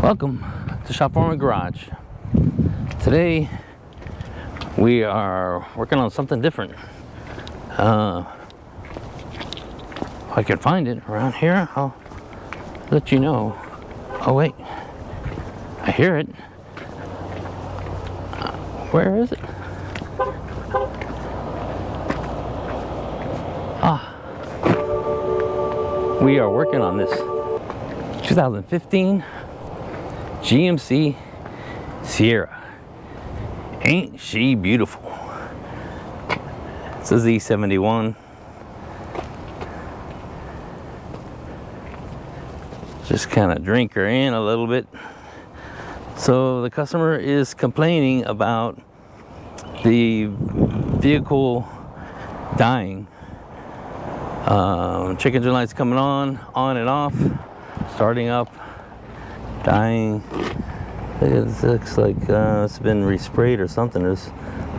Welcome to Shop Foreman Garage. Today we are working on something different. If I can find it around here, I'll let you know. Oh wait, I hear it. Where is it? We are working on this 2015 GMC Sierra. Ain't she beautiful? It's a Z71. Just kind of drink her in a little bit. So the customer is complaining about the vehicle dying. Check engine lights coming on and off, starting up, dying. It looks like it's been resprayed or something. I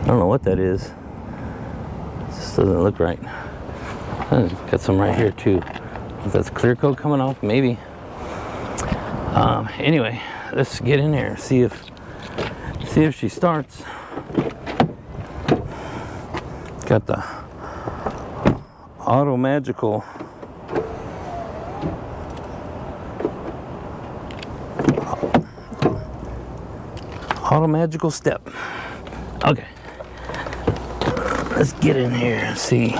don't know what that is. It just doesn't look right. Got some right here too. If that's clear coat coming off, maybe. Anyway, let's get in there, see if she starts. Got the auto magical step. Okay, let's get in here and see.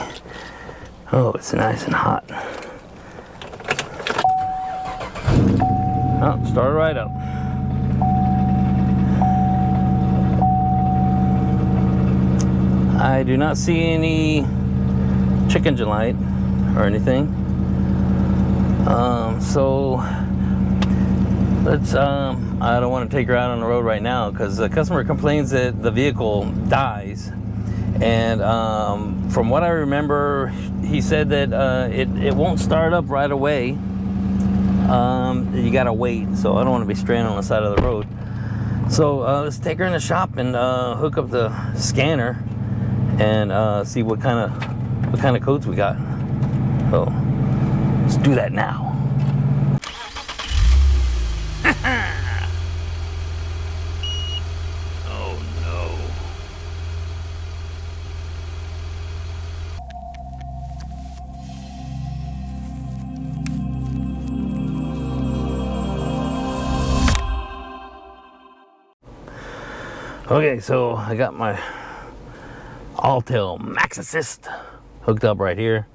Oh, it's nice and hot. Oh, start right up. I do not see any check engine light or anything. So let's I don't want to take her out on the road right now because the customer complains that the vehicle dies, and from what I remember, he said that it won't start up right away. You gotta wait, so I don't want to be stranded on the side of the road. So let's take her in the shop and hook up the scanner and see what kind of codes we got. So let's do that now. Oh no. Okay, so I got my Alltel Max Assist hooked up right here,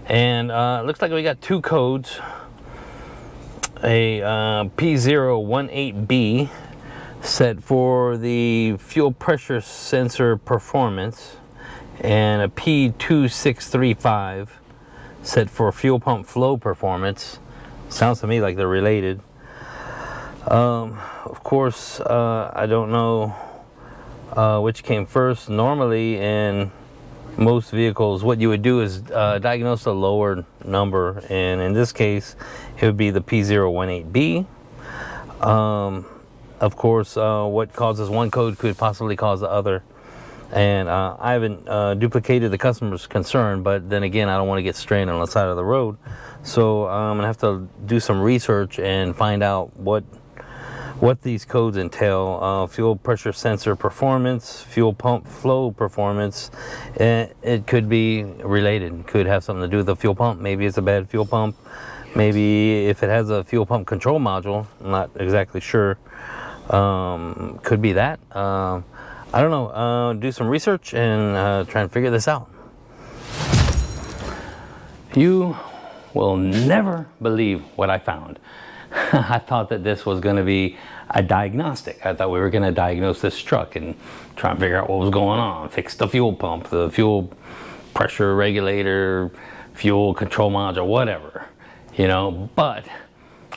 and looks like we got two codes: a P018B set for the fuel pressure sensor performance, and a P2635 set for fuel pump flow performance. Sounds to me like they're related. Of course, I don't know which came first. Normally in most vehicles what you would do is diagnose a lower number, and in this case it would be the P018B. Of course, what causes one code could possibly cause the other, and I haven't duplicated the customer's concern, but then again, I don't want to get stranded on the side of the road, so I'm gonna have to do some research and find out what these codes entail. Fuel pressure sensor performance, fuel pump flow performance. It could be related. Could have something to do with the fuel pump. Maybe it's a bad fuel pump. Maybe if it has a fuel pump control module, I'm not exactly sure. Could be that. I don't know. Do some research and try and figure this out. You will never believe what I found. I thought that this was going to be a diagnostic. I thought we were going to diagnose this truck and try and figure out what was going on, fix the fuel pump, the fuel pressure regulator, fuel control module, whatever, you know. But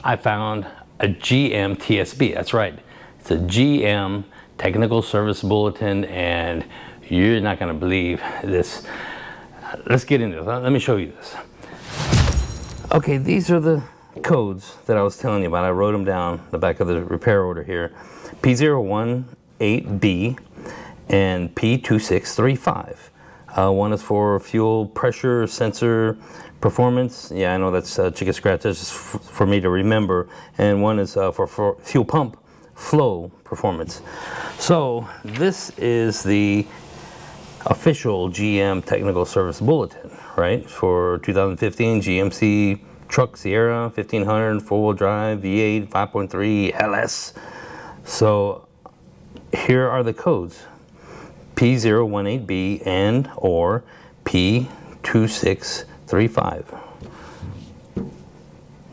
I found a GM TSB. That's right, it's a GM Technical Service Bulletin, and you're not going to believe this. Let's get into it. Let me show you this. Okay, these are the codes that I was telling you about. I wrote them down the back of the repair order here: P018B and P2635. One is for fuel pressure sensor performance. Yeah, I know that's chicken scratch. That's just for me to remember. And one is for fuel pump flow performance. So this is the official GM Technical Service Bulletin, right? For 2015 GMC Truck Sierra 1500 4-wheel drive V8 5.3 LS. So here are the codes: P018B and or P2635.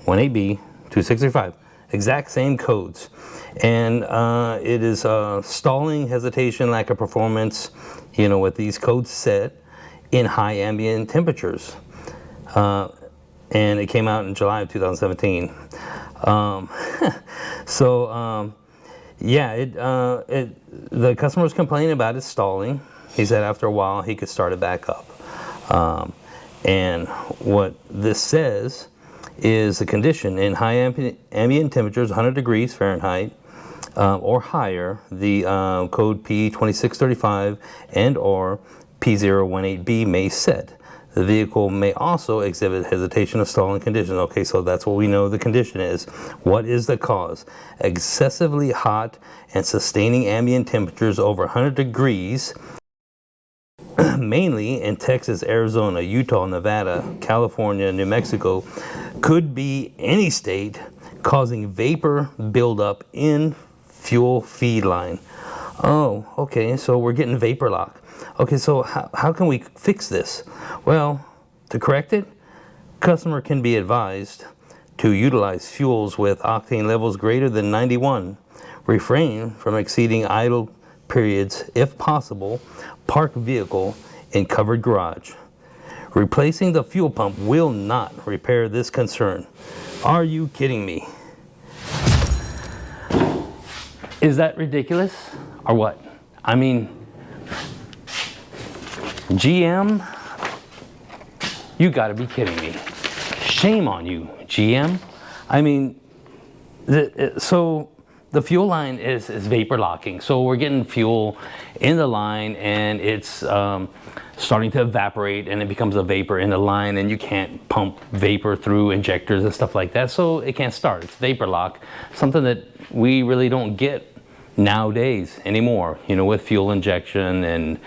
18B 2635. Exact same codes. And it is stalling, hesitation, lack of performance, you know, with these codes set in high ambient temperatures. And it came out in July of 2017. Yeah, the customer was complaining about it stalling. He said after a while he could start it back up. And what this says is the condition in high ambient temperatures, 100 degrees Fahrenheit or higher, the code P2635 and or P018B may set. The vehicle may also exhibit hesitation of stalling conditions. Okay, so that's what we know the condition is. What is the cause? Excessively hot and sustaining ambient temperatures over 100 degrees, mainly in Texas, Arizona, Utah, Nevada, California, New Mexico, could be any state, causing vapor buildup in fuel feed line. Oh, okay, so we're getting vapor lock. Okay, so how can we fix this? Well, to correct it, customer can be advised to utilize fuels with octane levels greater than 91. Refrain from exceeding idle periods if possible. Park vehicle in covered garage. Replacing the fuel pump will not repair this concern. Are you kidding me? Is that ridiculous or what? I mean, GM, you gotta be kidding me. Shame on you, GM. I mean, so the fuel line is vapor locking. So we're getting fuel in the line and it's starting to evaporate and it becomes a vapor in the line and you can't pump vapor through injectors and stuff like that. So it can't start. It's vapor lock, something that we really don't get nowadays anymore, you know, with fuel injection and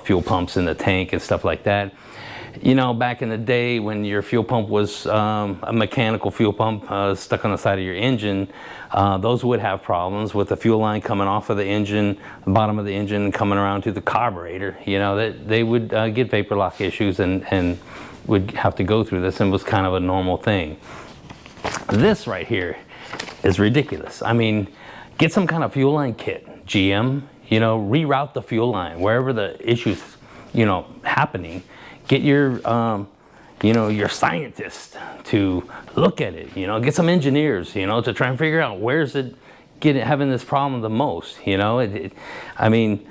fuel pumps in the tank and stuff like that. You know, back in the day when your fuel pump was a mechanical fuel pump stuck on the side of your engine, those would have problems with the fuel line coming off of the engine, the bottom of the engine coming around to the carburetor. You know, they would get vapor lock issues and would have to go through this, and was kind of a normal thing. This right here is ridiculous. I mean, get some kind of fuel line kit, GM. You know, reroute the fuel line wherever the issues, you know, happening. Get your, you know, your scientist to look at it. You know, get some engineers, you know, to try and figure out where's it having this problem the most. You know, I mean,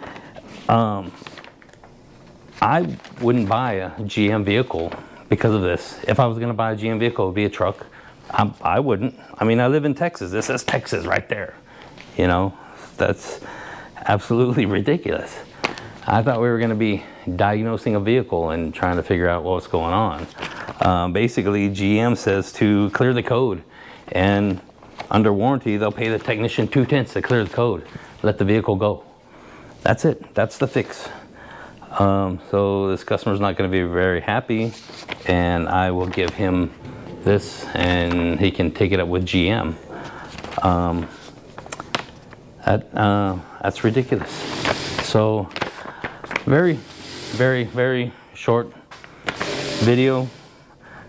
I wouldn't buy a GM vehicle because of this. If I was going to buy a GM vehicle, it would be a truck. I wouldn't. I mean, I live in Texas. This is Texas right there. You know, that's absolutely ridiculous. I thought we were going to be diagnosing a vehicle and trying to figure out what's going on. Basically, GM says to clear the code, and under warranty, they'll pay the technician $0.2 to clear the code, let the vehicle go. That's it. That's the fix. So this customer's not going to be very happy, and I will give him this, and he can take it up with GM. That's ridiculous. So very, very, very short video.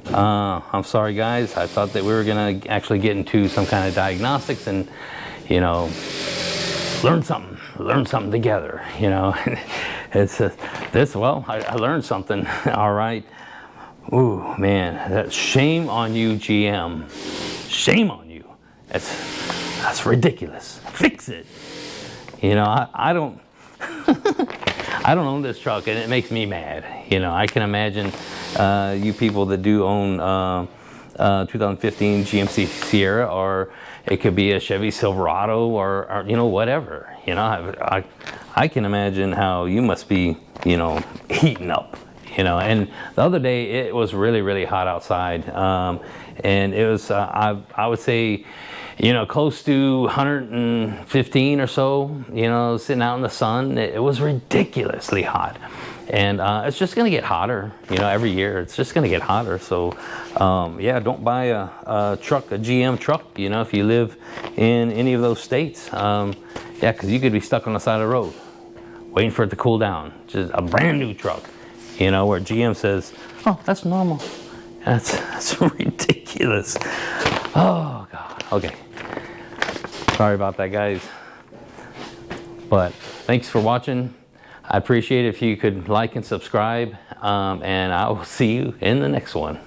I'm sorry guys, I thought that we were gonna actually get into some kind of diagnostics and, you know, learn something together, you know. It's well, I learned something. All right. Ooh, man, that's shame on you, GM. Shame on you. That's ridiculous. Fix it. You know, I don't I don't own this truck, and it makes me mad. You know, I can imagine you people that do own 2015 GMC Sierra, or it could be a Chevy Silverado, or you know, whatever. You know, I can imagine how you must be, you know, heating up. you know. And the other day it was really, really hot outside, and it was I would say, you know, close to 115 or so, you know, sitting out in the sun. It was ridiculously hot. And it's just going to get hotter, you know, every year. It's just going to get hotter. So, yeah, don't buy a truck, a GM truck, you know, if you live in any of those states. Yeah, because you could be stuck on the side of the road waiting for it to cool down. Just a brand new truck, you know, where GM says, oh, that's normal. That's ridiculous. Oh, God. Okay. Sorry about that, guys. But thanks for watching. I appreciate it if you could like and subscribe, and I will see you in the next one.